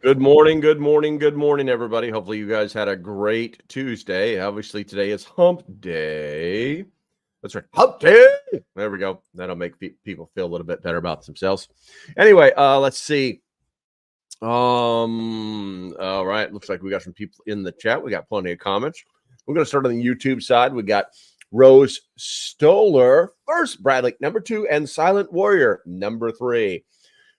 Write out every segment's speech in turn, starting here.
Good morning, good morning, good morning, everybody. Hopefully, you guys had a great Tuesday. Obviously, today is Hump Day. That's right, Hump Day. There we go. That'll make people feel a little bit better about themselves. Anyway, let's see. All right. Looks like we got some people in the chat. We got plenty of comments. We're going to start on the YouTube side. We got Rose Stoller first, Bradley number 2, and Silent Warrior number 3.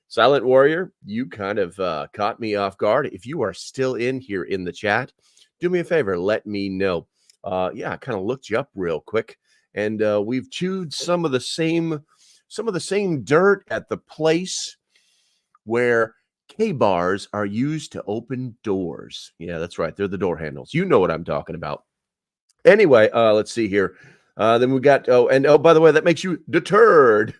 Silent Warrior, you kind of caught me off guard. If you are still in here in the chat, do me a favor, let me know. I kind of looked you up real quick, and we've chewed some of the same dirt at the place where K-bars are used to open doors. Yeah, that's right. They're the door handles. You know what I'm talking about. Anyway, let's see here. Then we got, by the way, that makes you deterred.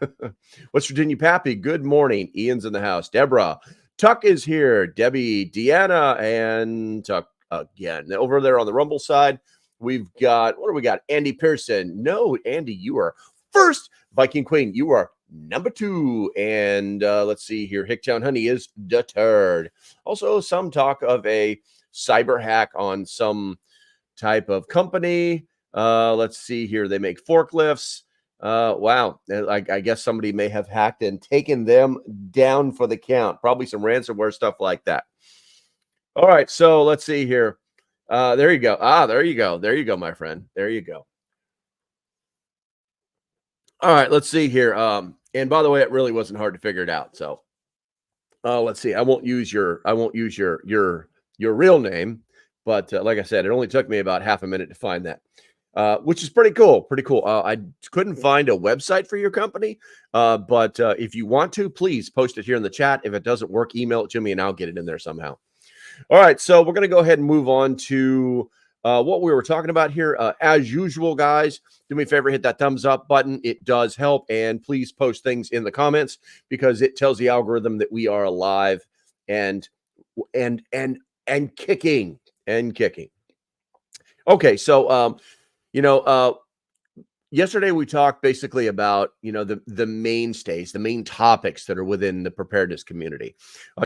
West Virginia Pappy, good morning. Ian's in the house. Deborah, Tuck is here. Debbie, Deanna, and Tuck again. Over there on the Rumble side, we've got, what do we got? Andy Pearson. No, Andy, you are first. Viking Queen, you are number 2. And let's see here. Hicktown Honey is deterred. Also, some talk of a cyber hack on some type of company. Let's see here. They make forklifts. Wow. I guess somebody may have hacked and taken them down for the count. Probably some ransomware stuff like that. All right. So let's see here. There you go. There you go. There you go, my friend. There you go. All right. Let's see here. And by the way, it really wasn't hard to figure it out. So let's see. I won't use your real name. But like I said, it only took me about half a minute to find that, which is pretty cool. Pretty cool. I couldn't find a website for your company, but if you want to, please post it here in the chat. If it doesn't work, email it to me and I'll get it in there somehow. All right, so we're going to go ahead and move on to what we were talking about here. As usual, guys, do me a favor, hit that thumbs up button. It does help. And please post things in the comments because it tells the algorithm that we are alive and kicking. Okay, so yesterday we talked basically about the mainstays, the main topics that are within the preparedness community.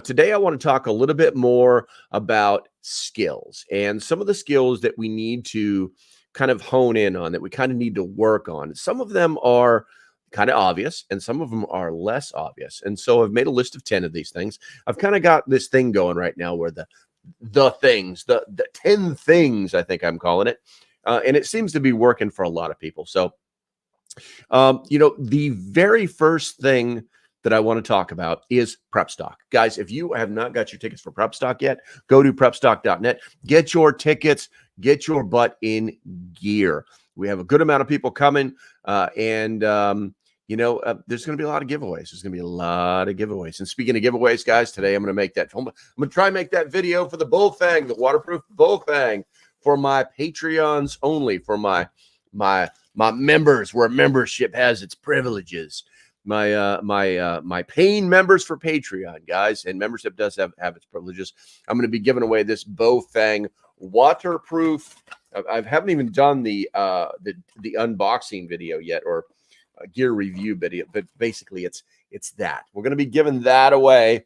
Today I want to talk a little bit more about skills and some of the skills that we need to kind of hone in on, that we kind of need to work on. Some of them are kind of obvious and some of them are less obvious. And so I've made a list of 10 of these things. I've kind of got this thing going right now where the 10 things, I think I'm calling it. And it seems to be working for a lot of people. So, the very first thing that I want to talk about is prep stock. Guys, if you have not got your tickets for prep stock yet, go to prepstock.net, get your tickets, get your butt in gear. We have a good amount of people coming, and there's going to be a lot of giveaways. There's going to be a lot of giveaways. And speaking of giveaways, guys, today I'm going to try and make that video for the Bullfang, the waterproof Bullfang, for my Patreons only, for my members, where membership has its privileges. My paying members for Patreon, guys, and membership does have its privileges. I'm going to be giving away this Bullfang waterproof. I haven't even done the unboxing video yet, or a gear review video, but basically it's that we're going to be giving that away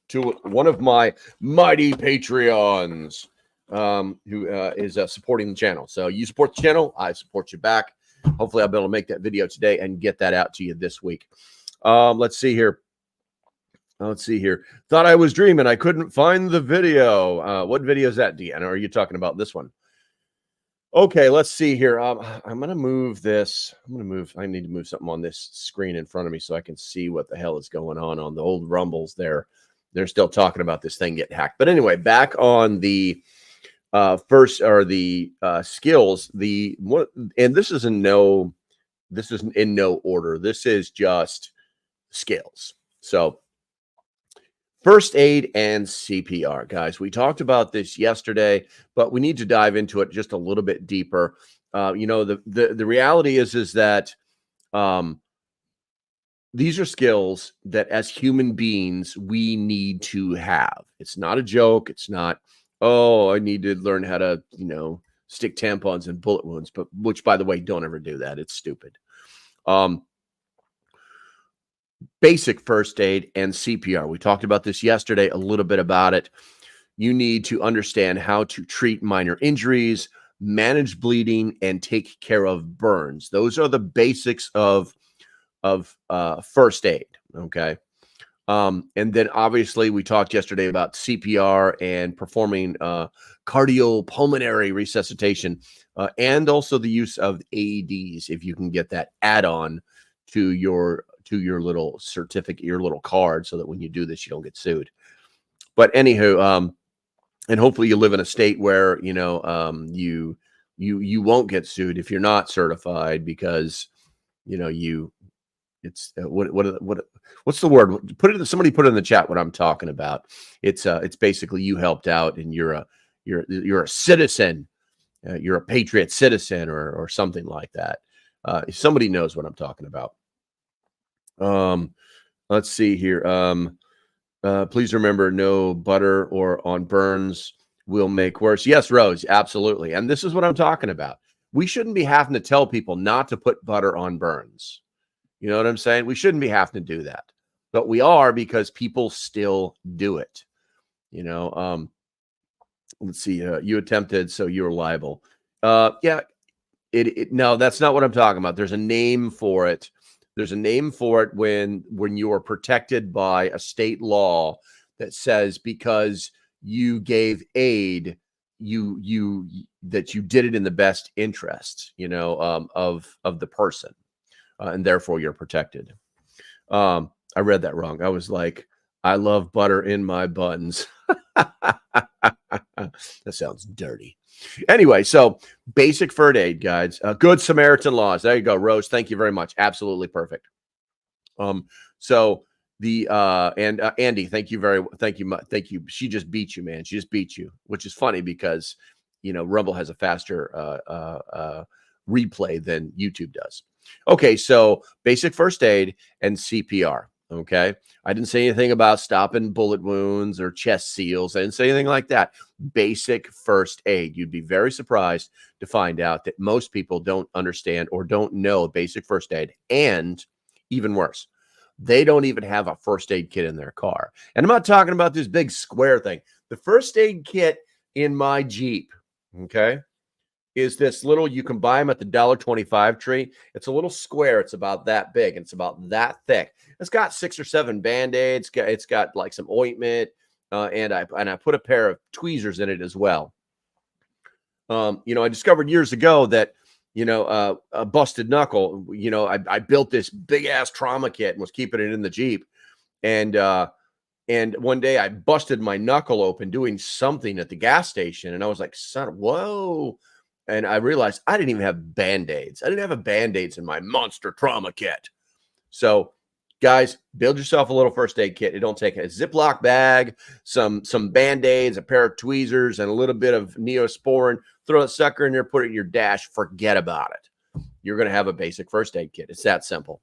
to one of my mighty Patreons who is supporting the channel. So you support the channel, I support you back. Hopefully I'll be able to make that video today and get that out to you this week. Let's see here. Thought I was dreaming. I couldn't find the video. What video is that, Deanna? Are you talking about this one? Okay, let's see here. I'm going to move this. I need to move something on this screen in front of me so I can see what the hell is going on the old Rumbles there. They're still talking about this thing getting hacked. But anyway, back on the skills. And this is in no order. This is just skills. So first aid and CPR, guys. We talked about this yesterday, but we need to dive into it just a little bit deeper. The reality is that these are skills that as human beings we need to have. It's not a joke. It's not, I need to learn how to, stick tampons in bullet wounds, which, by the way, don't ever do that. It's stupid. basic first aid and CPR. We talked about this yesterday, a little bit about it. You need to understand how to treat minor injuries, manage bleeding, and take care of burns. Those are the basics of first aid. Okay. And then obviously we talked yesterday about CPR and performing cardiopulmonary resuscitation, and also the use of AEDs if you can get that add-on to your little certificate, your little card, so that when you do this, you don't get sued. But anywho, and hopefully you live in a state where you won't get sued if you're not certified, because it's what's the word? Somebody put it in the chat what I'm talking about. It's basically you helped out and you're a citizen, you're a patriot citizen or something like that. If somebody knows what I'm talking about. Let's see here. Please remember, no butter or on burns will make worse. Yes, Rose, absolutely. And this is what I'm talking about. We shouldn't be having to tell people not to put butter on burns. You know what I'm saying? We shouldn't be having to do that, but we are, because people still do it. Let's see. You attempted, so you're liable. Yeah. No, that's not what I'm talking about. There's a name for it. There's a name for it when you are protected by a state law that says because you gave aid, that you did it in the best interest, of the person. And therefore you're protected. I read that wrong. I was like, I love butter in my buns. That sounds dirty. Anyway, so basic first aid, guys. Good Samaritan laws. There you go, Rose. Thank you very much. Absolutely perfect. So the and Andy, thank you. She just beat you, man. She just beat you, which is funny because Rumble has a faster replay than YouTube does. Okay, so basic first aid and CPR. Okay, I didn't say anything about stopping bullet wounds or chest seals. I didn't say anything like that. Basic first aid. You'd be very surprised to find out that most people don't understand or don't know basic first aid, and even worse, they don't even have a first aid kit in their car. And I'm not talking about this big square thing. The first aid kit in my Jeep, okay, is this little, you can buy them at the $1.25 tree. It's a little square. It's about that big. And it's about that thick. It's got 6 or 7 Band-Aids. It's got like some ointment. And I put a pair of tweezers in it as well. I discovered years ago that, a busted knuckle, I built this big ass trauma kit and was keeping it in the Jeep. And one day I busted my knuckle open doing something at the gas station. And I was like, whoa. And I realized I didn't even have Band-Aids. I didn't have a Band-Aids in my monster trauma kit. So, guys, build yourself a little first aid kit. It don't take a Ziploc bag, some Band-Aids, a pair of tweezers, and a little bit of Neosporin. Throw a sucker in there, put it in your dash. Forget about it. You're going to have a basic first aid kit. It's that simple.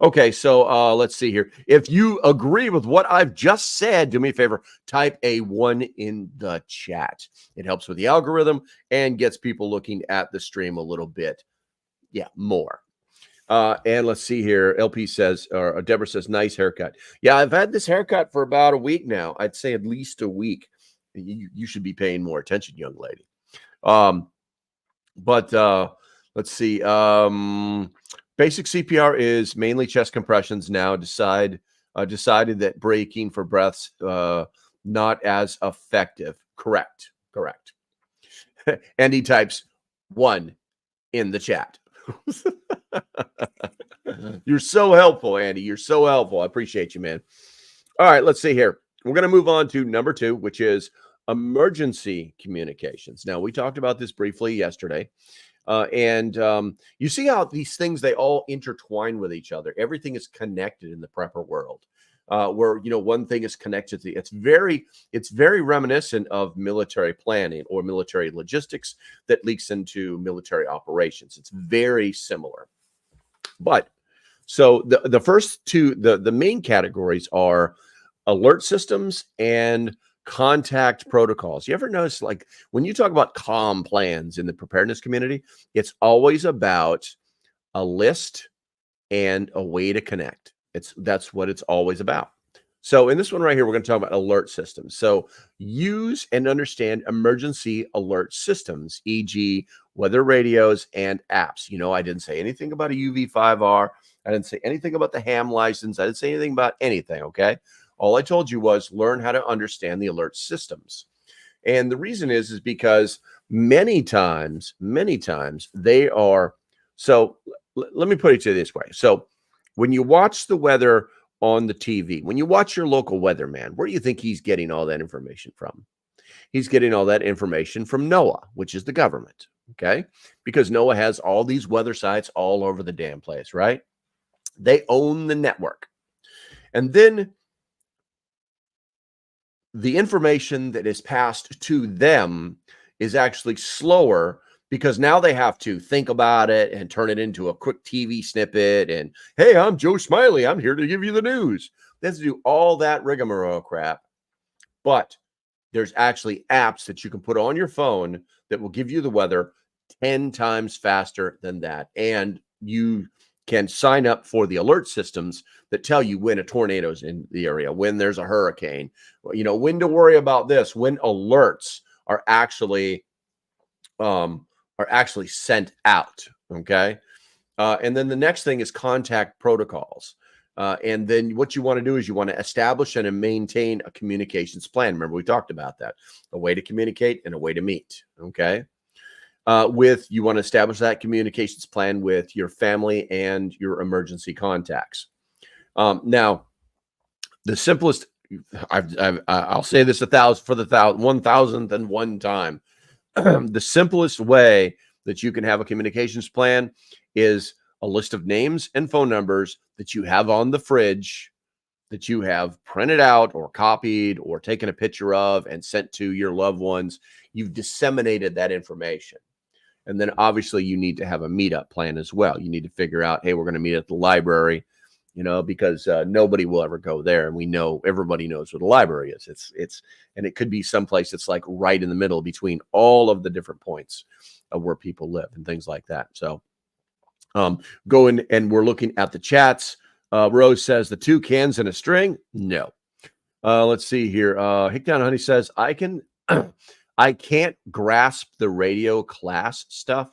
Okay, so let's see here. If you agree with what I've just said, do me a favor, type a 1 in the chat. It helps with the algorithm and gets people looking at the stream a little bit, more. And let's see here. LP says, or Deborah says, nice haircut. Yeah, I've had this haircut for about a week now. I'd say at least a week. You should be paying more attention, young lady. But let's see. Basic CPR is mainly chest compressions now. Decided that braking for breaths not as effective. Correct. And he types 1 in the chat. You're so helpful, Andy. You're so helpful. I appreciate you, man. All right, let's see here. We're going to move on to number 2, which is emergency communications. Now, we talked about this briefly yesterday. And you see how these things, they all intertwine with each other. Everything is connected in the prepper world, where, one thing is connected to it's very reminiscent of military planning or military logistics that leaks into military operations. It's very similar. But so the first two, the main categories are alert systems and contact protocols. You ever notice, like, when you talk about comm plans in the preparedness community, it's always about a list and a way to connect. That's what it's always about. So in this one right here, we're going to talk about alert systems. So use and understand emergency alert systems, e.g. weather radios and apps. I didn't say anything about a UV5R. I didn't say anything about the ham license. I didn't say anything about anything, okay? All I told you was learn how to understand the alert systems. And the reason is because many times they are. So let me put it to you this way. So when you watch the weather on the TV, when you watch your local weatherman, where do you think he's getting all that information from? He's getting all that information from NOAA, which is the government, okay? Because NOAA has all these weather sites all over the damn place, right? They own the network. And then the information that is passed to them is actually slower because now they have to think about it and turn it into a quick TV snippet. And hey, I'm Joe Smiley. I'm here to give you the news. They have to do all that rigmarole crap. But there's actually apps that you can put on your phone that will give you the weather 10 times faster than that. And you can sign up for the alert systems that tell you when a tornado's in the area, when there's a hurricane, when to worry about this, when alerts are actually sent out. Okay. And then the next thing is contact protocols. And then what you want to do is you want to establish and maintain a communications plan. Remember, we talked about that, a way to communicate and a way to meet. Okay. You want to establish that communications plan with your family and your emergency contacts. Now, the simplest, I'll say this 1,001 time. The simplest way that you can have a communications plan is a list of names and phone numbers that you have on the fridge that you have printed out or copied or taken a picture of and sent to your loved ones. You've disseminated that information. And then obviously you need to have a meetup plan as well. You need to figure out, hey, we're going to meet at the library, because nobody will ever go there. And we know everybody knows what a library is. And it could be someplace that's like right in the middle between all of the different points of where people live and things like that. So go in and we're looking at the chats. Rose says the 2 cans and a string. No. Let's see here. Hickdown Honey says, I can't grasp the radio class stuff.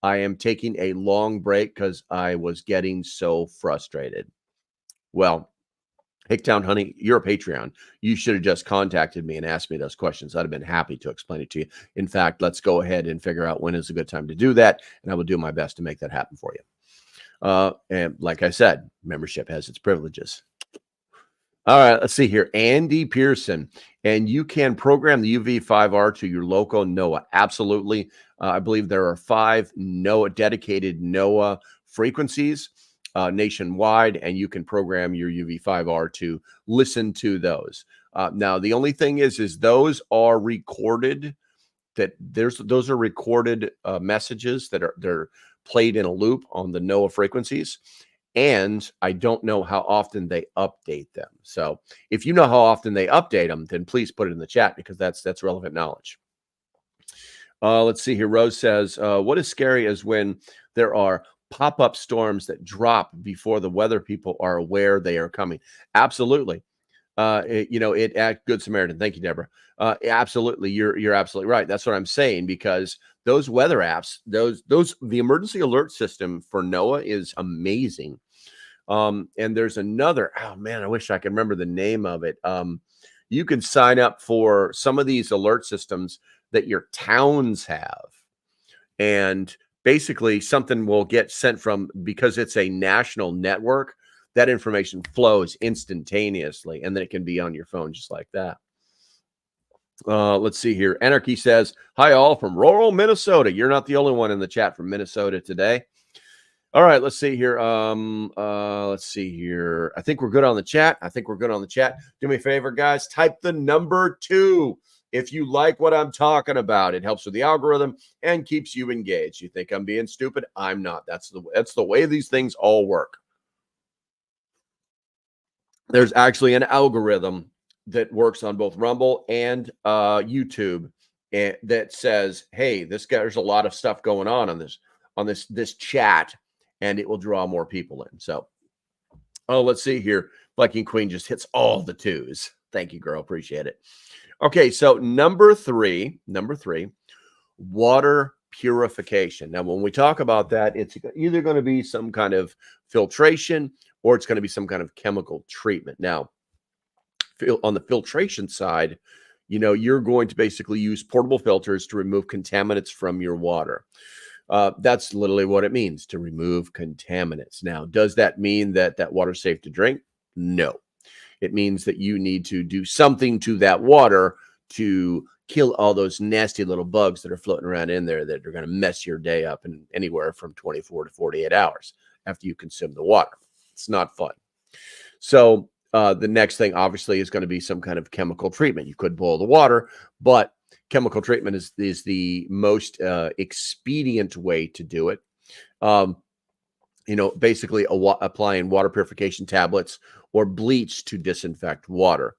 I am taking a long break because I was getting so frustrated. Well, Hicktown Honey, you're a Patreon. You should have just contacted me and asked me those questions. I'd have been happy to explain it to you. In fact, let's go ahead and figure out when is a good time to do that. And I will do my best to make that happen for you. And like I said, membership has its privileges. All right, let's see here. Andy Pearson. And you can program the UV5R to your local NOAA. Absolutely. I believe there are 5 dedicated NOAA frequencies nationwide, and you can program your UV5R to listen to those. Now, the only thing is those are recorded. Those are recorded messages that they're played in a loop on the NOAA frequencies. And I don't know how often they update them. So if you know how often they update them, then please put it in the chat because that's relevant knowledge. Let's see here. Rose says, what is scary is when there are pop-up storms that drop before the weather people are aware they are coming. Absolutely. Good Samaritan. Thank you, Deborah. Absolutely. You're absolutely right. That's what I'm saying, because those weather apps, the emergency alert system for NOAA is amazing. And there's another, oh man, I wish I could remember the name of it. You can sign up for some of these alert systems that your towns have. And basically something will get sent from, because it's a national network, that information flows instantaneously, and then it can be on your phone just like that. Let's see here. Anarchy says, hi all from rural Minnesota. You're not the only one in the chat from Minnesota today. All right, let's see here. Let's see here. I think we're good on the chat. Do me a favor, guys. Type the number 2 if you like what I'm talking about. It helps with the algorithm and keeps you engaged. You think I'm being stupid? I'm not. That's the way these things all work. There's actually an algorithm that works on both Rumble and YouTube, and that says, hey, there's a lot of stuff going on this chat, and it will draw more people in. So Oh, let's see here. Viking Queen just hits all the twos. Thank you, girl. Appreciate it. Okay, so number three, water purification. Now, when we talk about that, it's either going to be some kind of filtration or it's going to be some kind of chemical treatment. Now, on the filtration side, you're going to basically use portable filters to remove contaminants from your water. That's literally what it means, to remove contaminants. Now, does that mean that that water's safe to drink? No. It means that you need to do something to that water to kill all those nasty little bugs that are floating around in there that are going to mess your day up in anywhere from 24 to 48 hours after you consume the water. It's not fun. So the next thing, obviously, is going to be some kind of chemical treatment. You could boil the water, but chemical treatment is the most expedient way to do it. Basically applying water purification tablets or bleach to disinfect water.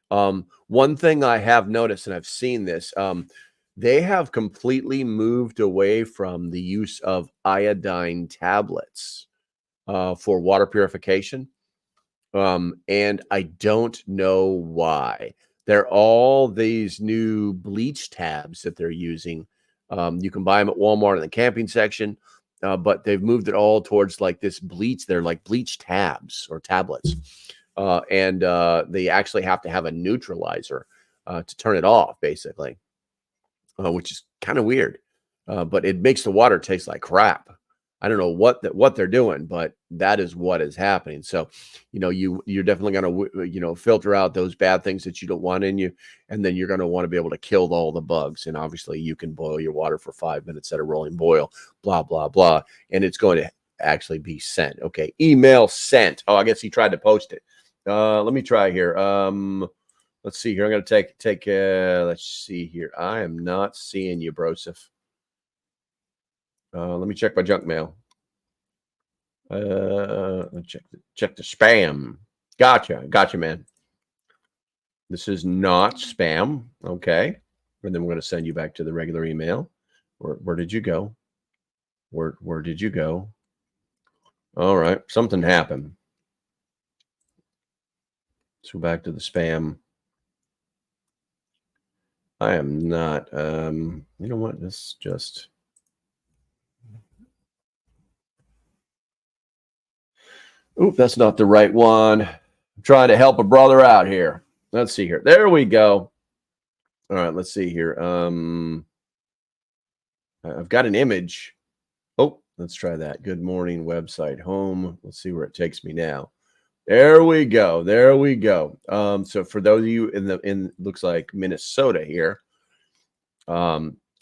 One thing I have noticed, and I've seen this, they have completely moved away from the use of iodine tablets for water purification. And I don't know why. They're all these new bleach tabs that they're using. You can buy them at Walmart in the camping section, but they've moved it all towards like this bleach. They're like bleach tabs or tablets. And they actually have to have a neutralizer to turn it off, basically, which is kind of weird. But it makes the water taste like crap. I don't know what they're doing, but that is what is happening. So, you're definitely going to, filter out those bad things that you don't want in you. And then you're going to want to be able to kill all the bugs. And obviously you can boil your water for 5 minutes at a rolling boil, blah, blah, blah. And it's going to actually be sent. Okay. Email sent. Oh, I guess he tried to post it. Let me try here. Let's see here. I'm going to take, let's see here. I am not seeing you, Broseph. Let me check my junk mail. Check the spam. Gotcha, man. This is not spam. Okay. And then we're going to send you back to the regular email. Where did you go? Where did you go? All right. Something happened. So back to the spam. I am not, you know what? This just... Oop, that's not the right one. I'm trying to help a brother out here. Let's see here. There we go. All right, let's see here. I've got an image. Oh, let's try that. Good morning website home. Let's see where it takes me now. There we go. There we go. So for those of you in looks like Minnesota here,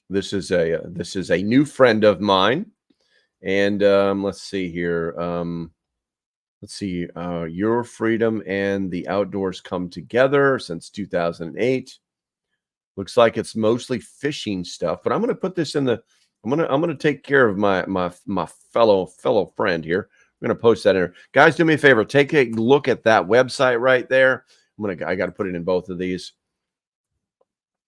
this is a new friend of mine, and let's see here. Let's see. Your freedom and the outdoors come together since 2008. Looks like it's mostly fishing stuff, but I'm going to put this in the. I'm going to take care of my fellow friend here. I'm going to post that in there. Guys, do me a favor. Take a look at that website right there. I got to put it in both of these.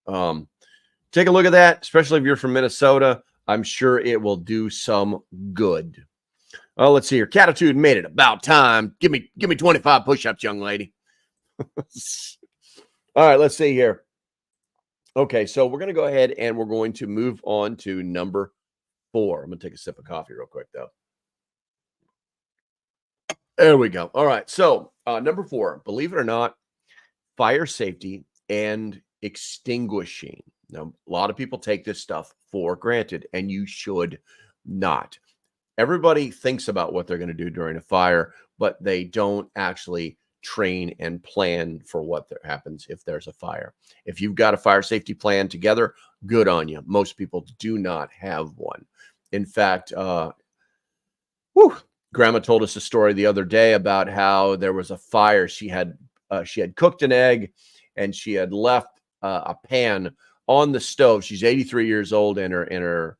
Take a look at that, especially if you're from Minnesota. I'm sure it will do some good. Oh, let's see here. Catitude made it about time. Give me 25 push-ups, young lady. All right, let's see here. Okay, so we're going to go ahead and we're going to move on to number 4. I'm going to take a sip of coffee real quick, though. There we go. All right, so number 4, believe it or not, fire safety and extinguishing. Now, a lot of people take this stuff for granted, and you should not. Everybody thinks about what they're going to do during a fire, but they don't actually train and plan for what happens if there's a fire. If you've got a fire safety plan together, good on you. Most people do not have one. In fact, Grandma told us a story the other day about how there was a fire. She had cooked an egg, and she had left a pan on the stove. She's 83 years old, and her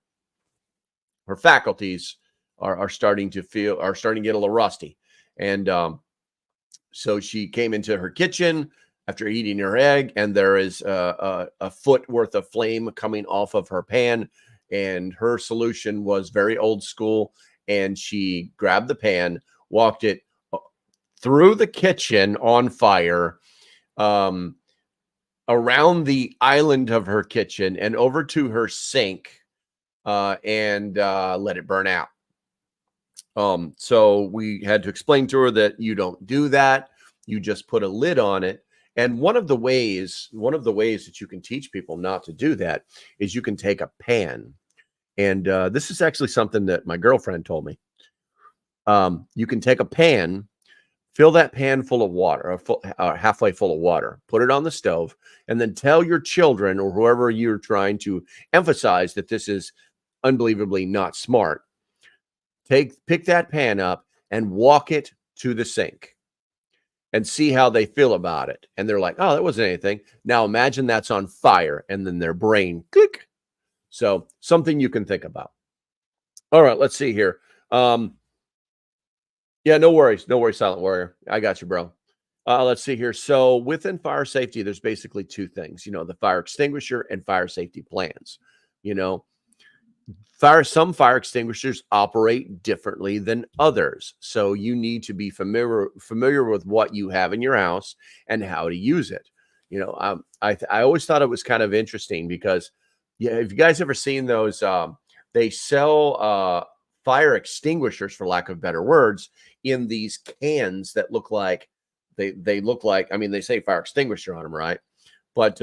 faculties are starting to get a little rusty. And so she came into her kitchen after eating her egg, and there is a foot worth of flame coming off of her pan. And her solution was very old school. And she grabbed the pan, walked it through the kitchen on fire, around the island of her kitchen and over to her sink, and let it burn out. So we had to explain to her that you don't do that. You just put a lid on it. And one of the ways that you can teach people not to do that is you can take a pan. And this is actually something that my girlfriend told me. You can take a pan, fill that pan full of water, halfway full of water, put it on the stove, and then tell your children or whoever you're trying to emphasize that this is unbelievably not smart. Pick that pan up and walk it to the sink and see how they feel about it. And they're like, oh, that wasn't anything. Now imagine that's on fire, and then their brain click. So something you can think about. All right, let's see here. Yeah, no worries. No worries, Silent Warrior. I got you, bro. Let's see here. So within fire safety, there's basically two things, the fire extinguisher and fire safety plans. Some fire extinguishers operate differently than others. So you need to be familiar with what you have in your house and how to use it. I always thought it was kind of interesting because, yeah, have you guys ever seen those? They sell fire extinguishers, for lack of better words, in these cans that look like they look like, I mean, they say fire extinguisher on them, right? But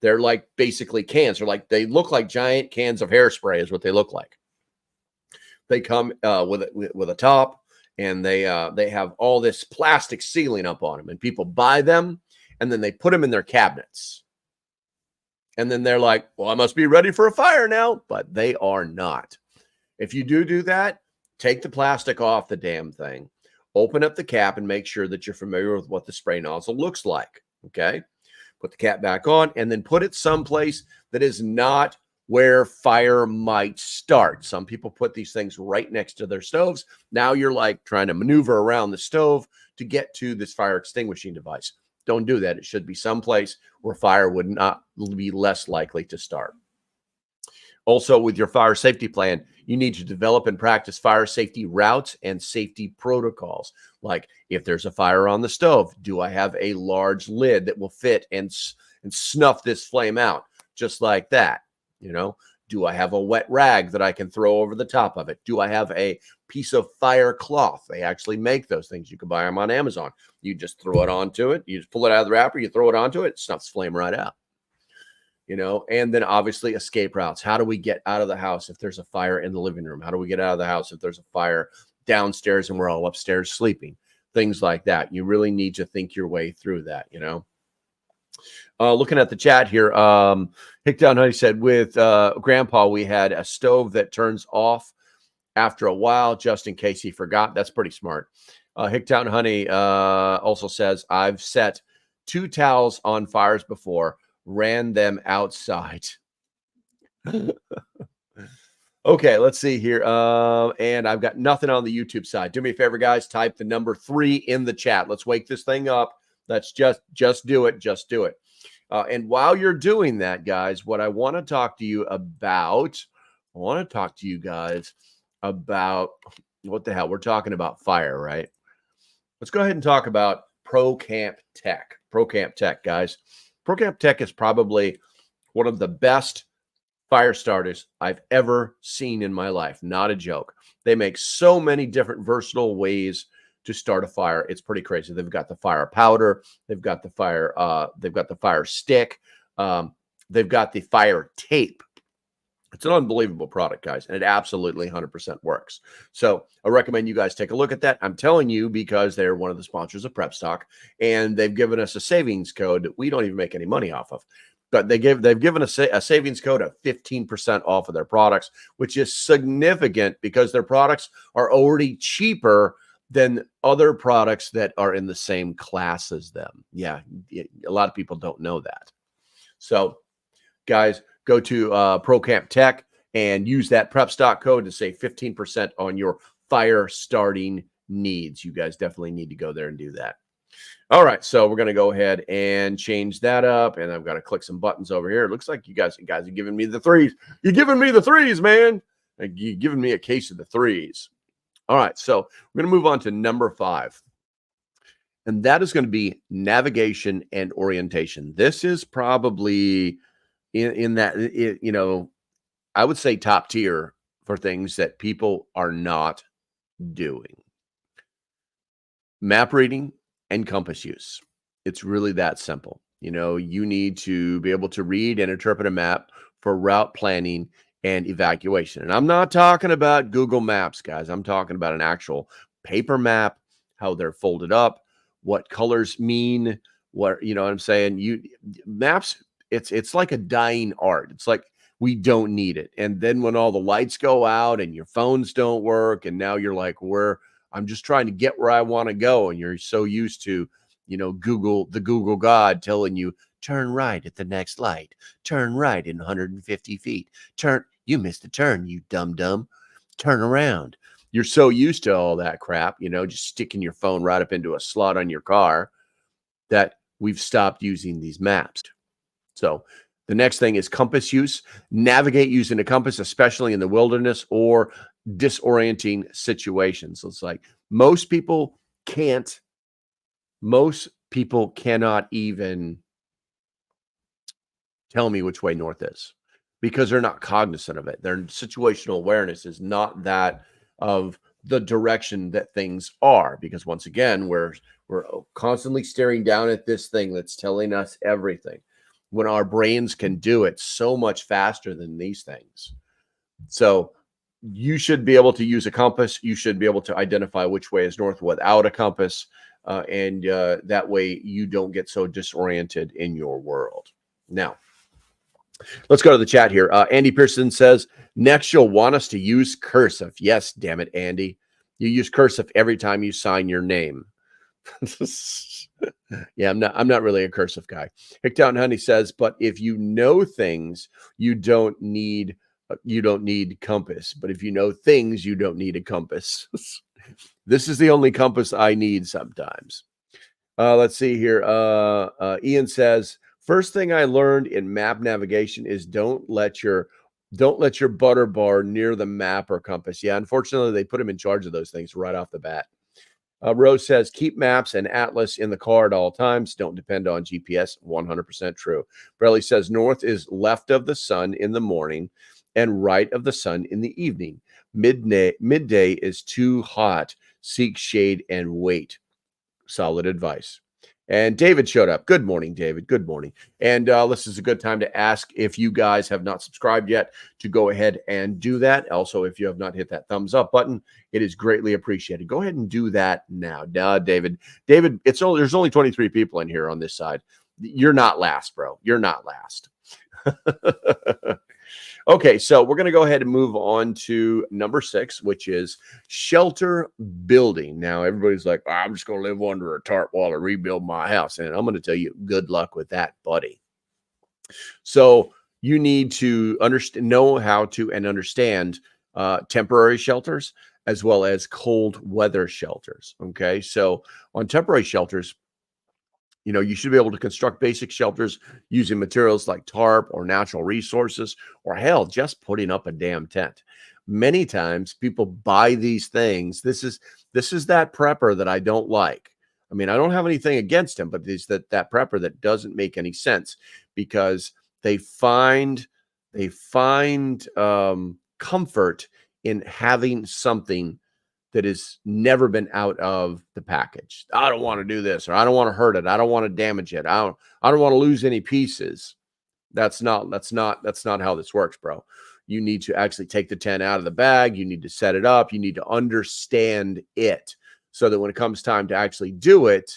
they're like basically cans. They look like giant cans of hairspray is what they look like. They come with a top, and they have all this plastic sealing up on them, and people buy them and then they put them in their cabinets. And then they're like, well, I must be ready for a fire now, but they are not. If you do that, take the plastic off the damn thing, open up the cap, and make sure that you're familiar with what the spray nozzle looks like. Okay. Put the cap back on, and then put it someplace that is not where fire might start. Some people put these things right next to their stoves. Now you're like trying to maneuver around the stove to get to this fire extinguishing device. Don't do that. It should be someplace where fire would not be less likely to start. Also, with your fire safety plan, you need to develop and practice fire safety routes and safety protocols. Like, if there's a fire on the stove, do I have a large lid that will fit and snuff this flame out? Just like that. Do I have a wet rag that I can throw over the top of it? Do I have a piece of fire cloth? They actually make those things. You can buy them on Amazon. You just throw it onto it. You just pull it out of the wrapper. You throw it onto it. It snuffs flame right out. And then obviously escape routes. How do we get out of the house if there's a fire in the living room? How do we get out of the house if there's a fire downstairs and we're all upstairs sleeping? Things like that. You really need to think your way through that, Looking at the chat here, Hickdown Honey said, with Grandpa, we had a stove that turns off after a while, just in case he forgot. That's pretty smart. Hickdown Honey also says, I've set 2 towels on fires before, ran them outside. Okay, let's see here. And I've got nothing on the YouTube side. Do me a favor, guys. Type the number 3 in the chat. Let's wake this thing up. Let's just do it. Just do it. And while you're doing that, guys, what I want to talk to you about, what the hell? We're talking about fire, right? Let's go ahead and talk about ProCamp Tech. ProCamp Tech, guys. ProCamp Tech is probably one of the best fire starters I've ever seen in my life. Not a joke. They make so many different versatile ways to start a fire. It's pretty crazy. They've got the fire powder. They've got the fire stick. They've got the fire tape. It's an unbelievable product, guys, and it absolutely 100% works. So I recommend you guys take a look at that. I'm telling you because they're one of the sponsors of Prep Stock, and they've given us a savings code that we don't even make any money off of. But they've given us a savings code of 15% off of their products, which is significant because their products are already cheaper than other products that are in the same class as them. Yeah, a lot of people don't know that. So, guys, go to ProCamp Tech and use that Prep Stock code to save 15% on your fire starting needs. You guys definitely need to go there and do that. All right, so we're going to go ahead and change that up, and I've got to click some buttons over here. It looks like you guys are giving me the threes. You're giving me the threes, man. You're giving me a case of the threes. All right, so we're going to move on to number 5. and that is going to be navigation and orientation. This is probably in that, I would say top tier for things that people are not doing. Map reading and compass use. It's really that simple. You need to be able to read and interpret a map for route planning and evacuation. And I'm not talking about Google Maps, guys. I'm talking about an actual paper map, how they're folded up, what colors mean, what I'm saying. Maps, it's like a dying art. It's like we don't need it. And then when all the lights go out and your phones don't work, and now you're like, I'm just trying to get where I want to go. And you're so used to, the Google God telling you, turn right at the next light, turn right in 150 feet, you missed the turn, you dumb, turn around. You're so used to all that crap, just sticking your phone right up into a slot on your car, that we've stopped using these maps. So the next thing is compass use. Navigate using a compass, especially in the wilderness or disorienting situations. So it's like most people cannot even tell me which way north is, because they're not cognizant of it. Their situational awareness is not that of the direction that things are, because once again, we're constantly staring down at this thing that's telling us everything, when our brains can do it so much faster than these things. So you should be able to use a compass. You should be able to identify which way is north without a compass. And that way you don't get so disoriented in your world. Now, let's go to the chat here. Andy Pearson says, next you'll want us to use cursive. Yes, damn it, Andy. You use cursive every time you sign your name. Yeah, I'm not really a cursive guy. Hicktown Honey says, but if you know things, you don't need compass. But if you know things, you don't need a compass. This is the only compass I need sometimes. Let's see here. Ian says, first thing I learned in map navigation is don't let your butter bar near the map or compass. Yeah, unfortunately, they put him in charge of those things right off the bat. Rose says, keep maps and atlas in the car at all times. Don't depend on GPS. 100% true. Brelly says, north is left of the sun in the morning and right of the sun in the evening. Midday is too hot. Seek shade and wait. Solid advice. And David showed up. Good morning, David. Good morning. And this is a good time to ask if you guys have not subscribed yet to go ahead and do that. Also, if you have not hit that thumbs up button, it is greatly appreciated. Go ahead and do that now. David, there's only 23 people in here on this side. You're not last, bro. You're not last. Okay, so we're going to go ahead and move on to number 6, which is shelter building. Now, everybody's like, I'm just going to live under a tarp wall and rebuild my house. And I'm going to tell you, good luck with that, buddy. So you need to know how to and understand temporary shelters as well as cold weather shelters. Okay, so on temporary shelters, you should be able to construct basic shelters using materials like tarp or natural resources, or hell, just putting up a damn tent. Many times people buy these things. This is that prepper that I don't like. I mean, I don't have anything against him, but it's that prepper that doesn't make any sense, because they find comfort in having something that has never been out of the package. I don't want to do this, or I don't want to hurt it. I don't want to damage it. I don't want to lose any pieces. That's not how this works, bro. You need to actually take the tent out of the bag. You need to set it up. You need to understand it, so that when it comes time to actually do it,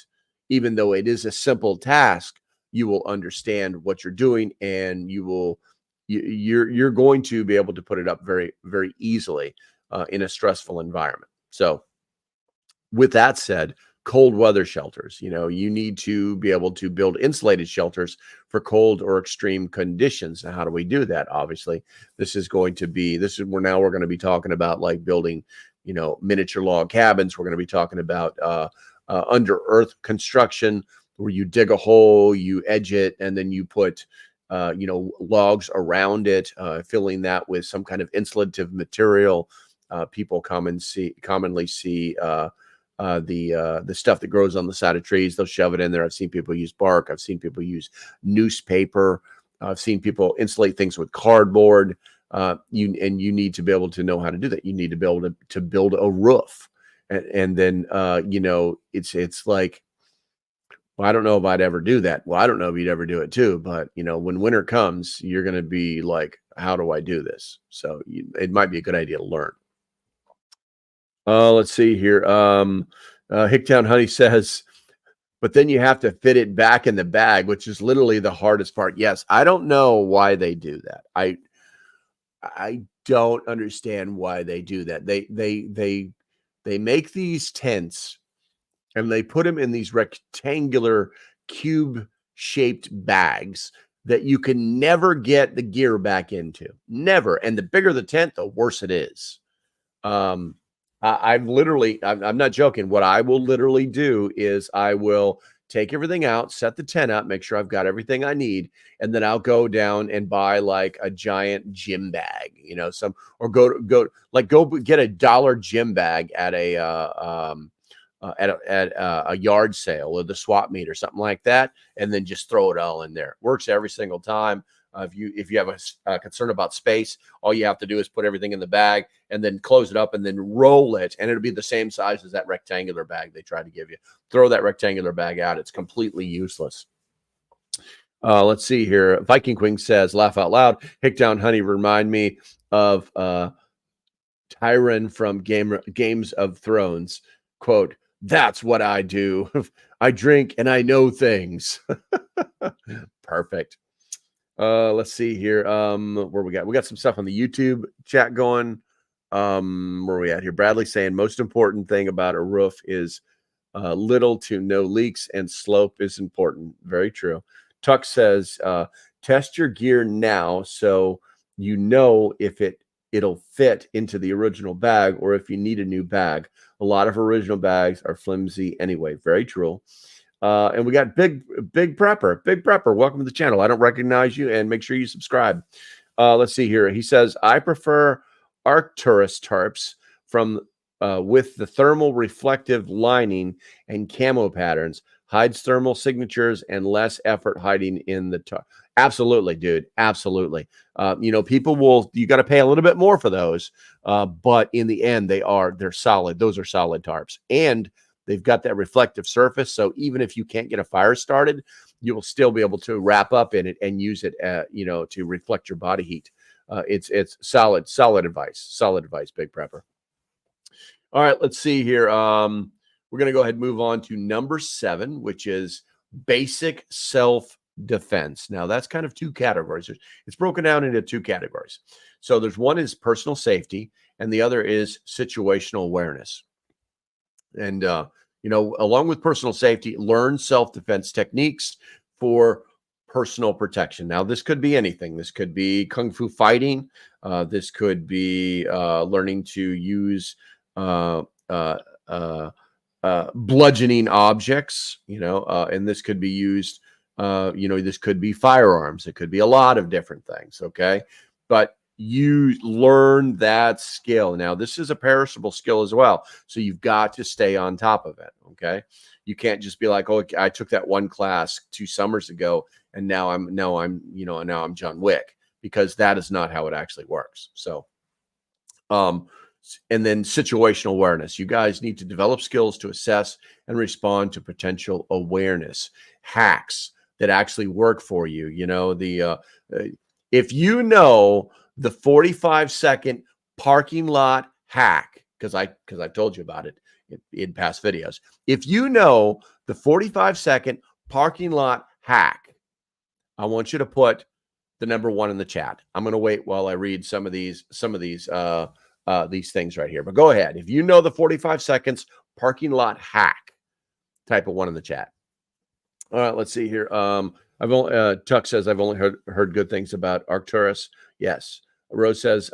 even though it is a simple task, you will understand what you're doing, and you're going to be able to put it up very, very easily in a stressful environment. So with that said, cold weather shelters, you need to be able to build insulated shelters for cold or extreme conditions. Now, how do we do that? Obviously, we're going to be talking about like building, miniature log cabins. We're going to be talking about under earth construction, where you dig a hole, you edge it, and then you put logs around it, filling that with some kind of insulative material. People commonly see the stuff that grows on the side of trees. They'll shove it in there. I've seen people use bark. I've seen people use newspaper. I've seen people insulate things with cardboard. You need to be able to know how to do that. You need to be able to build a roof, and then it's like, well, I don't know if I'd ever do that. Well, I don't know if you'd ever do it too, but when winter comes, you're going to be like, how do I do this? So it might be a good idea to learn. Let's see here. Hicktown Honey says, but then you have to fit it back in the bag, which is literally the hardest part. Yes, I don't know why they do that. I don't understand why they do that. They make these tents and they put them in these rectangular cube-shaped bags that you can never get the gear back into. Never. And the bigger the tent, the worse it is. I'm not joking. What I will literally do is I will take everything out, set the tent up, make sure I've got everything I need, and then I'll go down and buy like a giant gym bag, or go get a dollar gym bag at a yard sale or the swap meet or something like that, and then just throw it all in there. Works every single time. If you have a concern about space, all you have to do is put everything in the bag and then close it up and then roll it, and it'll be the same size as that rectangular bag they try to give you. Throw that rectangular bag out. It's completely useless. Let's see here. Viking Queen says, laugh out loud. Hicktown Honey remind me of Tyrion from Games of Thrones. Quote, that's what I do. I drink and I know things. Perfect. Let's see here. Where we got some stuff on the YouTube chat going. Where are we at here? Bradley saying most important thing about a roof is little to no leaks, and slope is important. Very true. Tuck says test your gear now so you know if it'll fit into the original bag or if you need a new bag. A lot of original bags are flimsy anyway. Very true. And we got Big Prepper. Big Prepper, welcome to the channel. I don't recognize you, and make sure you subscribe. Let's see here. He says, I prefer Arcturus tarps with the thermal reflective lining and camo patterns. Hides thermal signatures and less effort hiding in the tarp. Absolutely, dude. Absolutely. You got to pay a little bit more for those. But in the end, they're solid. Those are solid tarps. And they've got that reflective surface. So even if you can't get a fire started, you will still be able to wrap up in it and use it, to reflect your body heat. It's solid advice. Solid advice, Big Prepper. All right, let's see here. We're going to go ahead and move on to number 7, which is basic self-defense. Now, that's kind of two categories. It's broken down into two categories. So there's one is personal safety, and the other is situational awareness. And, along with personal safety, learn self-defense techniques for personal protection. Now, this could be anything. This could be kung fu fighting. This could be learning to use bludgeoning objects, and this could be used, this could be firearms. It could be a lot of different things. Okay. But you learn that skill. Now, this is a perishable skill as well. So you've got to stay on top of it. Okay. You can't just be like, oh, I took that one class 2 summers ago and now I'm John Wick, because that is not how it actually works. So, and then situational awareness. You guys need to develop skills to assess and respond to potential awareness hacks that actually work for you. If you know the 45-second parking lot hack, because I've told you about it in past videos. If you know the 45-second parking lot hack, I want you to put the number 1 in the chat. I'm going to wait while I read some of these things right here. But go ahead. If you know the 45 seconds parking lot hack, type a 1 in the chat. All right, let's see here. Tuck says, I've only heard good things about Arcturus. Yes. Rose says,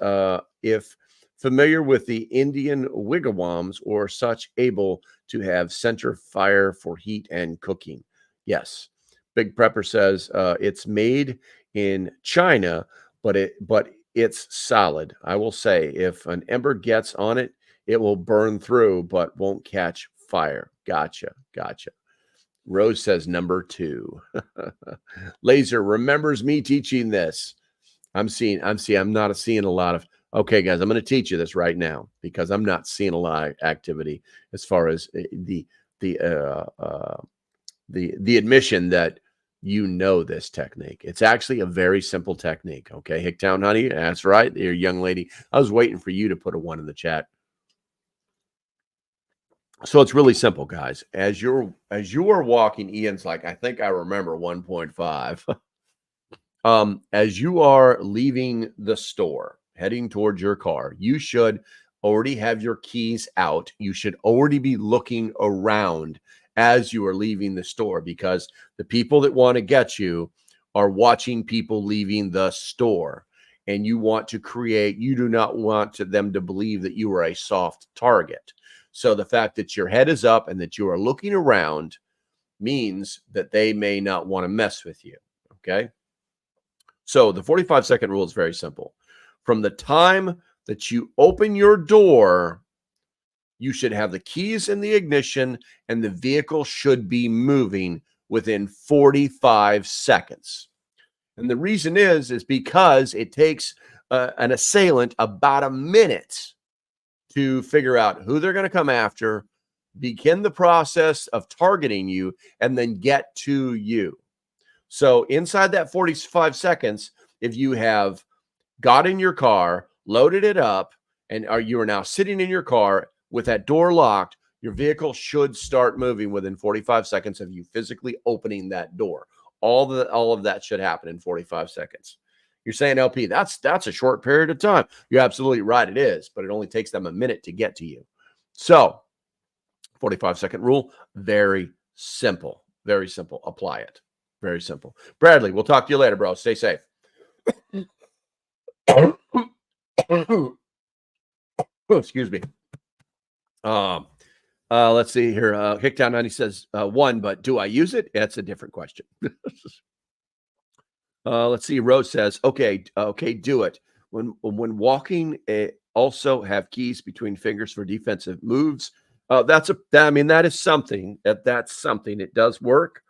if familiar with the Indian wigwams or such, able to have center fire for heat and cooking. Yes. Big Prepper says, it's made in China, but it's solid. I will say, if an ember gets on it, it will burn through, but won't catch fire. Gotcha. Rose says number 2. Laser remembers me teaching this. I'm not seeing a lot of. Okay, guys, I'm going to teach you this right now because I'm not seeing a lot of activity as far as the admission that you know this technique. It's actually a very simple technique. Okay, Hicktown Honey, that's right. You're a young lady. I was waiting for you to put a 1 in the chat. So it's really simple, guys. As you are walking, Ian's like, I think I remember 1.5. As you are leaving the store, heading towards your car, you should already have your keys out. You should already be looking around as you are leaving the store, because the people that want to get you are watching people leaving the store, and you do not want them to believe that you are a soft target. So the fact that your head is up and that you are looking around means that they may not want to mess with you. Okay. So the 45-second rule is very simple. From the time that you open your door, you should have the keys in the ignition and the vehicle should be moving within 45 seconds. And the reason is because it takes an assailant about a minute to figure out who they're going to come after, begin the process of targeting you, and then get to you. So inside that 45 seconds, if you have got in your car, loaded it up, and you are now sitting in your car with that door locked, your vehicle should start moving within 45 seconds of you physically opening that door. All of that should happen in 45 seconds. You're saying, LP, that's a short period of time. You're absolutely right. It is, but it only takes them a minute to get to you. So 45-second rule, very simple. Very simple. Apply it. Very simple. Bradley, we'll talk to you later, bro. Stay safe. Excuse me. Let's see here. Hicktown 90 says 1, but do I use it? That's a different question. Let's see. Rose says, okay, do it. When walking, also have keys between fingers for defensive moves. That is something. That's something. It does work.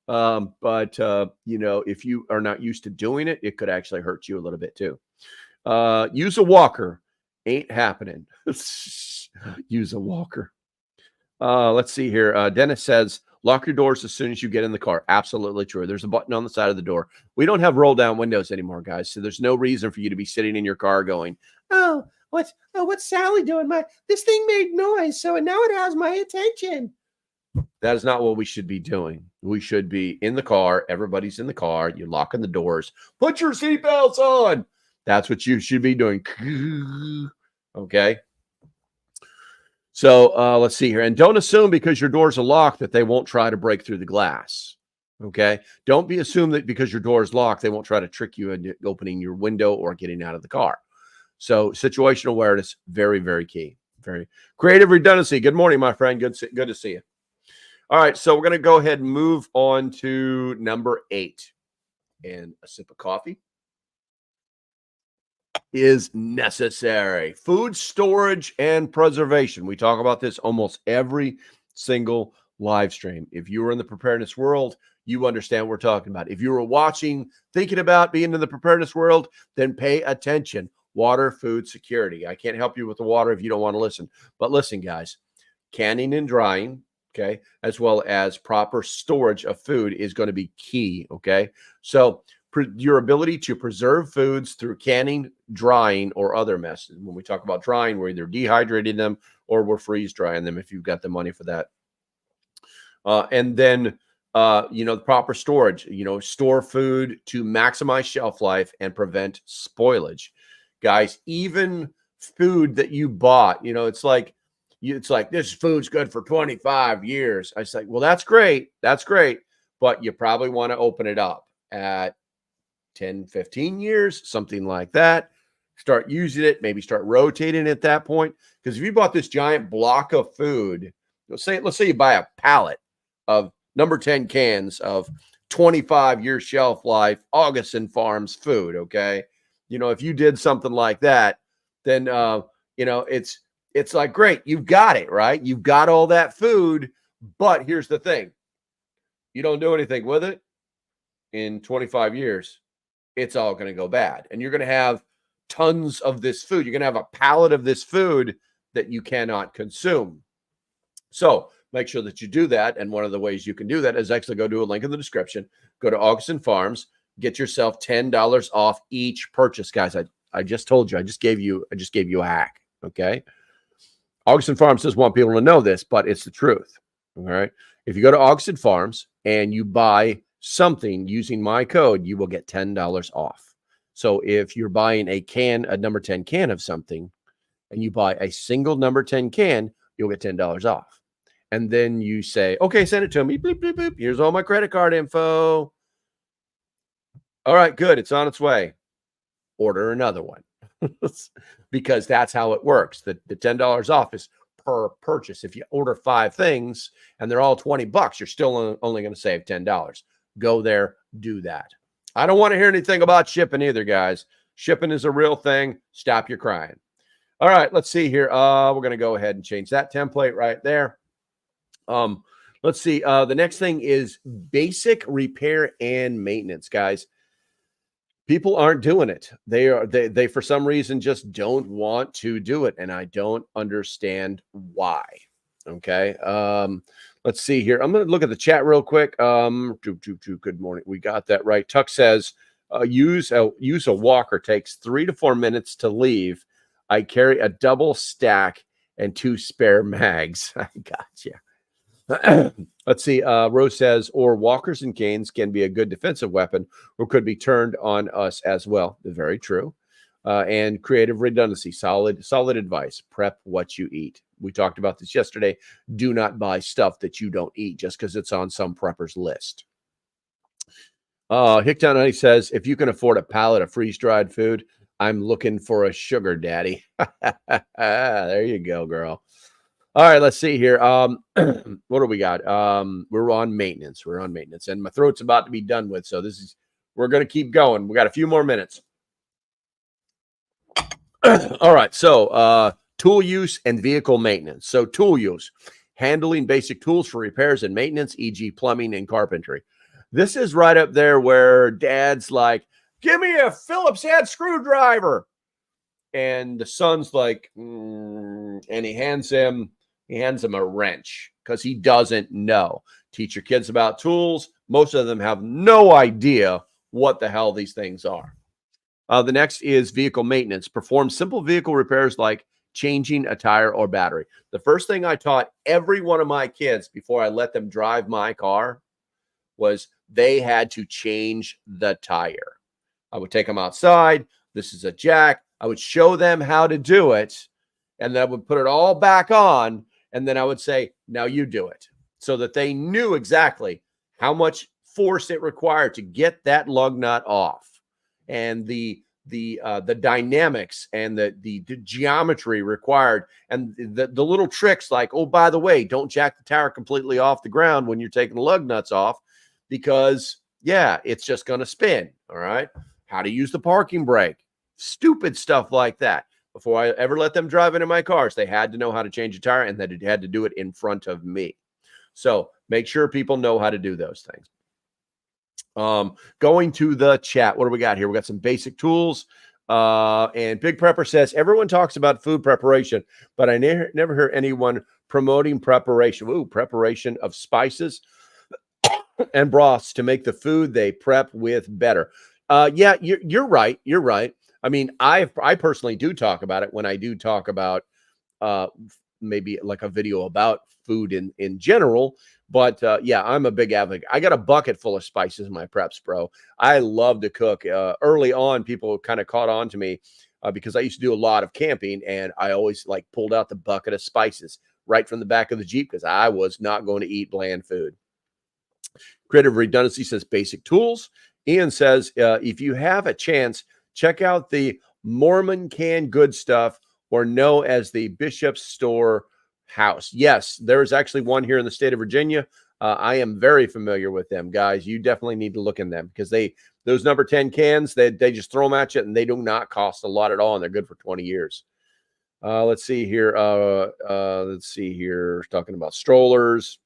But if you are not used to doing it, it could actually hurt you a little bit too. Use a walker. Ain't happening. Use a walker. Let's see here. Dennis says, lock your doors as soon as you get in the car. Absolutely true. There's a button on the side of the door. We don't have roll down windows anymore, guys. So there's no reason for you to be sitting in your car going, what's Sally doing? This thing made noise, so now it has my attention. That is not what we should be doing. We should be in the car. Everybody's in the car. You're locking the doors. Put your seatbelts on. That's what you should be doing. Okay. So let's see here. And don't assume because your doors are locked that they won't try to break through the glass. Okay. Don't be assumed that because your door is locked, they won't try to trick you into opening your window or getting out of the car. So situational awareness, very, very key. Very creative redundancy. Good morning, my friend. Good to see you. All right. So we're going to go ahead and move on to number 8. And a sip of coffee is necessary. Food storage and preservation. We talk about this almost every single live stream. If you were in the preparedness world, you understand what we're talking about. If you were watching, thinking about being in the preparedness world, then pay attention. Water, food security. I can't help you with the water if you don't want to listen. But listen, guys, canning and drying, okay, as well as proper storage of food is going to be key, okay? So your ability to preserve foods through canning, drying, or other methods. When we talk about drying, we're either dehydrating them or we're freeze drying them if you've got the money for that. And then, the proper storage, store food to maximize shelf life and prevent spoilage. Guys, even food that you bought, it's like this food's good for 25 years. I was like, well, that's great. That's great. But you probably want to open it up at 10, 15 years, something like that. Start using it, maybe start rotating at that point. Because if you bought this giant block of food, let's say you buy a pallet of number 10 cans of 25-year shelf life Augustin Farms food, okay? If you did something like that, then it's It's like, great, you've got it, right? You've got all that food, but here's the thing. You don't do anything with it in 25 years, it's all going to go bad. And you're going to have tons of this food. You're going to have a pallet of this food that you cannot consume. So make sure that you do that. And one of the ways you can do that is actually go to a link in the description. Go to Augustin Farms, get yourself $10 off each purchase, guys. I just told you, I just gave you a hack. Okay. Augustin Farms doesn't want people to know this, but it's the truth. All right. If you go to Augustin Farms and you buy something using my code, you will get $10 off. So if you're buying a number 10 can of something and you buy a single number 10 can, you'll get $10 off. And then you say, okay, send it to me. Bleep, bleep, bleep. Here's all my credit card info. All right, good. It's on its way. Order another one. Because that's how it works. The $10 off is per purchase. If you order 5 things and they're all $20, you're still only going to save $10. Go there, do that. I don't want to hear anything about shipping either, guys. Shipping is a real thing. Stop your crying. All right, let's see here. We're going to go ahead and change that template right there. Let's see. The next thing is basic repair and maintenance, guys. People aren't doing it. They for some reason just don't want to do it, and I don't understand why. Okay. Let's see here. I'm going to look at the chat real quick. Good morning. We got that right. Tuck says, use a walker. Takes 3 to 4 minutes to leave. I carry a double stack and 2 spare mags. I gotcha. Let's see. Rose says, or walkers and canes can be a good defensive weapon or could be turned on us as well. Very true. And creative redundancy. Solid advice. Prep what you eat. We talked about this yesterday. Do not buy stuff that you don't eat just because it's on some prepper's list. Hicktown Honey says, if you can afford a pallet of freeze-dried food, I'm looking for a sugar daddy. There you go, girl. All right, let's see here. What do we got? We're on maintenance. We're on maintenance. And my throat's about to be done with. So we're going to keep going. We got a few more minutes. All right. So tool use and vehicle maintenance. So tool use, handling basic tools for repairs and maintenance, e.g. plumbing and carpentry. This is right up there where dad's like, give me a Phillips head screwdriver. And the son's like, and he hands him a wrench because he doesn't know. Teach your kids about tools. Most of them have no idea what the hell these things are. The next is vehicle maintenance. Perform simple vehicle repairs like changing a tire or battery. The first thing I taught every one of my kids before I let them drive my car was they had to change the tire. I would take them outside. This is a jack. I would show them how to do it, and then I would put it all back on, and then I would say, now you do it, so that they knew exactly how much force it required to get that lug nut off, and the dynamics and the geometry required, and the little tricks like, oh, by the way, don't jack the tire completely off the ground when you're taking the lug nuts off, because yeah, it's just going to spin. All right. How to use the parking brake, stupid stuff like that. Before I ever let them drive into my cars, they had to know how to change a tire, and that it had to do it in front of me. So make sure people know how to do those things. Going to the chat, what do we got here? We got some basic tools. And Big Prepper says, everyone talks about food preparation, but I never hear anyone promoting preparation. Ooh, preparation of spices and broths to make the food they prep with better. Yeah, you're right. You're right. I mean, I personally do talk about it when I do talk about maybe like a video about food in general. But yeah, I'm a big advocate. I got a bucket full of spices in my preps, bro. I love to cook. Early on, people kind of caught on to me because I used to do a lot of camping, and I always like pulled out the bucket of spices right from the back of the Jeep because I was not going to eat bland food. Creative Redundancy says basic tools. Ian says, if you have a chance, check out the Mormon Canned Good Stuff, or known as the Bishop's Store House. Yes, there's actually one here in the state of Virginia. I am very familiar with them, guys. You definitely need to look in them because those number 10 cans, they just throw them at you, and they do not cost a lot at all, and they're good for 20 years. Let's see here. Talking about strollers.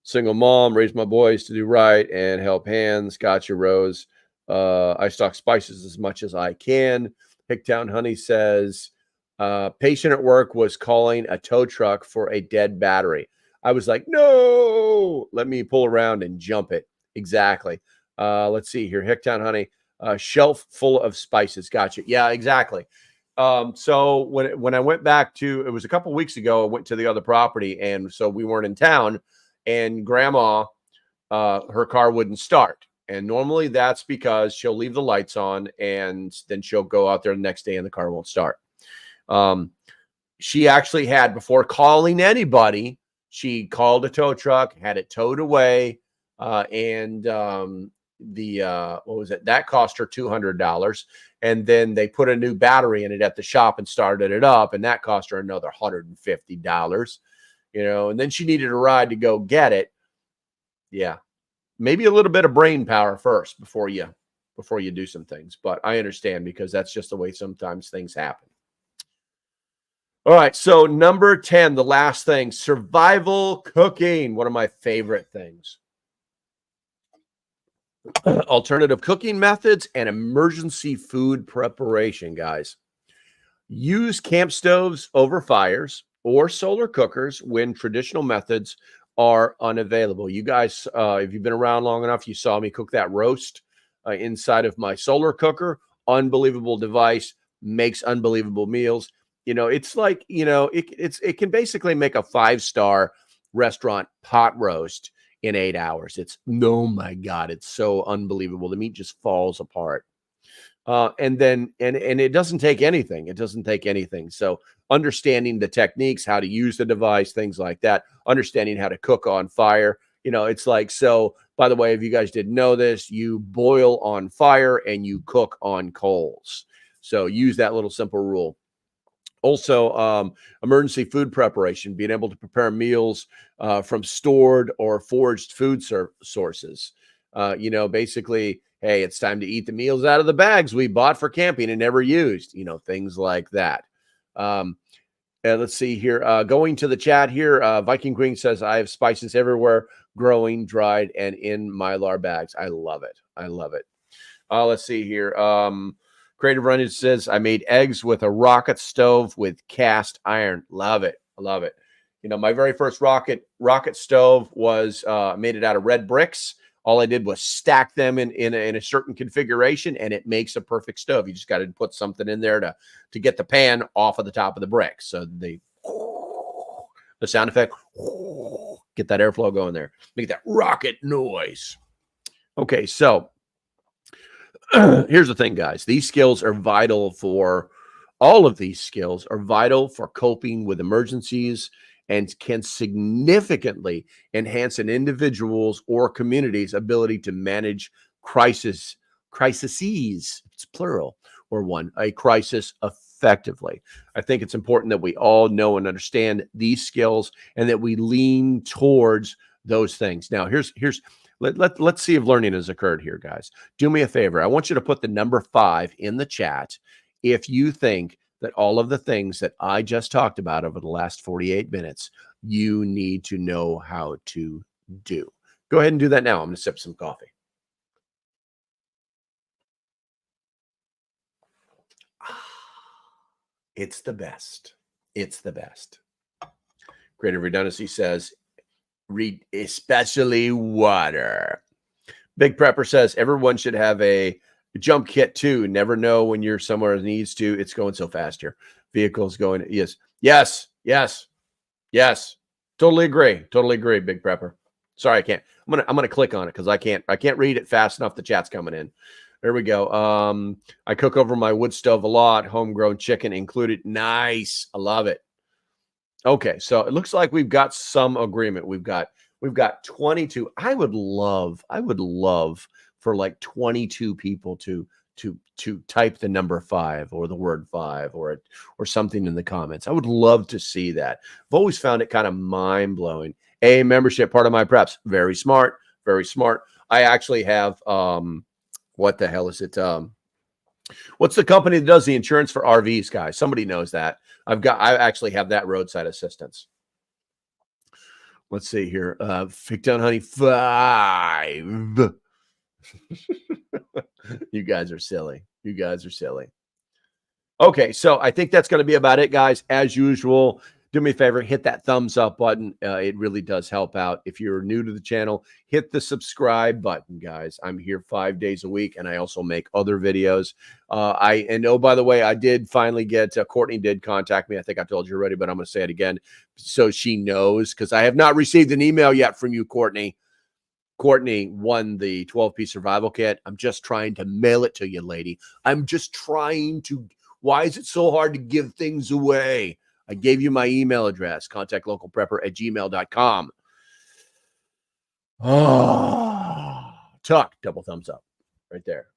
Single mom, raise my boys to do right and help hands. Gotcha, Rose. I stock spices as much as I can. Hicktown Honey says, patient at work was calling a tow truck for a dead battery. I was like, no, let me pull around and jump it. Exactly. Let's see here. Hicktown Honey, shelf full of spices. Gotcha. Yeah, exactly. So when I went back to, it was a couple weeks ago, I went to the other property, and so we weren't in town, and grandma, her car wouldn't start. And normally that's because she'll leave the lights on and then she'll go out there the next day and the car won't start. She actually had, before calling anybody, she called a tow truck, had it towed away, and what was it? That cost her $200. And then they put a new battery in it at the shop and started it up, and that cost her another $150. And then she needed a ride to go get it. Yeah, maybe a little bit of brain power first before you do some things. But I understand, because that's just the way sometimes things happen. All right, so number 10, the last thing, survival cooking. One of my favorite things. Alternative cooking methods and emergency food preparation, guys. Use camp stoves over fires or solar cookers when traditional methods are unavailable. You guys, if you've been around long enough, you saw me cook that roast inside of my solar cooker. Unbelievable device, makes unbelievable meals. It's like, it can basically make a 5-star restaurant pot roast in 8 hours. Oh my God, it's so unbelievable. The meat just falls apart. And it doesn't take anything. It doesn't take anything. So understanding the techniques, how to use the device, things like that, understanding how to cook on fire. It's like, so by the way, if you guys didn't know this, you boil on fire and you cook on coals. So use that little simple rule. Also, emergency food preparation, being able to prepare meals from stored or foraged food sources. Basically, hey, it's time to eat the meals out of the bags we bought for camping and never used, things like that. Let's see here. Going to the chat here, Viking Queen says, I have spices everywhere, growing, dried, and in Mylar bags. I love it. I love it. Let's see here. Creative Running says, I made eggs with a rocket stove with cast iron. Love it. I love it. My very first rocket stove was made it out of red bricks. All I did was stack them in a certain configuration, and it makes a perfect stove. You just got to put something in there to get the pan off of the top of the brick. So the sound effect, get that airflow going there. Make that rocket noise. Okay, so here's the thing, guys. These skills are vital for all of these skills are vital for coping with emergencies and can significantly enhance an individual's or community's ability to manage crises, it's plural, or a crisis effectively. I think it's important that we all know and understand these skills and that we lean towards those things. Now, let's see if learning has occurred here, guys. Do me a favor. I want you to put the number 5 in the chat if you think that all of the things that I just talked about over the last 48 minutes, you need to know how to do. Go ahead and do that now. I'm going to sip some coffee. It's the best. It's the best. Creative Redundancy says, read especially water. Big Prepper says, everyone should have a jump kit too. Never know when you're somewhere it needs to. It's going so fast here. Vehicles going. Yes. Totally agree. Big Prepper. Sorry, I can't. I'm gonna click on it because I can't read it fast enough. The chat's coming in. There we go. I cook over my wood stove a lot. Homegrown chicken included. Nice. I love it. Okay, so it looks like we've got some agreement. We've got 22. I would love for like 22 people to type the number 5 or the word 5 or something in the comments. I would love to see that. I've always found it kind of mind-blowing. A membership, part of my preps. Very smart, very smart. I actually have what the hell is it? What's the company that does the insurance for RVs, guys? Somebody knows that. I actually have that roadside assistance. Let's see here. Fake Down Honey 5. You guys are silly. You guys are silly. Okay, so I think that's going to be about it, guys. As usual, do me a favor, hit that thumbs up button. It really does help out. If you're new to the channel, hit the subscribe button, guys. I'm here 5 days a week, and I also make other videos. Oh, by the way, I did finally get Courtney did contact me. I think I told you already, but I'm going to say it again so she knows, because I have not received an email yet from you, Courtney. Courtney won the 12-piece survival kit. I'm just trying to mail it to you, lady. I'm just trying to. Why is it so hard to give things away? I gave you my email address, contactlocalprepper@gmail.com. Oh, Tuck, double thumbs up right there.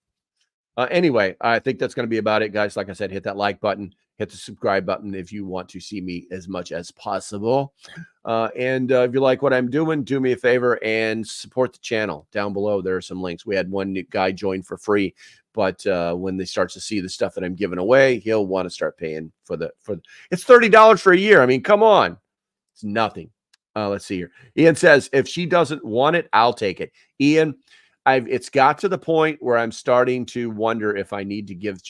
Anyway, I think that's going to be about it, guys. Like I said, hit that like button, hit the subscribe button if you want to see me as much as possible. And if you like what I'm doing, do me a favor and support the channel. Down below, there are some links. We had one guy join for free, but when they start to see the stuff that I'm giving away, he'll want to start paying for it's $30 for a year. I mean, come on. It's nothing. Let's see here. Ian says, if she doesn't want it, I'll take it. Ian, it's got to the point where I'm starting to wonder if I need to give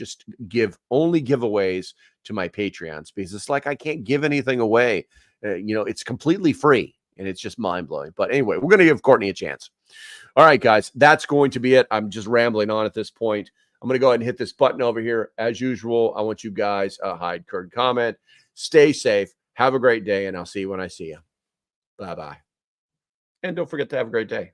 only giveaways to my Patreons, because it's like I can't give anything away. It's completely free, and it's just mind-blowing. But anyway, we're going to give Courtney a chance. All right, guys, that's going to be it. I'm just rambling on at this point. I'm going to go ahead and hit this button over here. As usual, I want you guys hide, curd, comment. Stay safe. Have a great day, and I'll see you when I see you. Bye-bye. And don't forget to have a great day.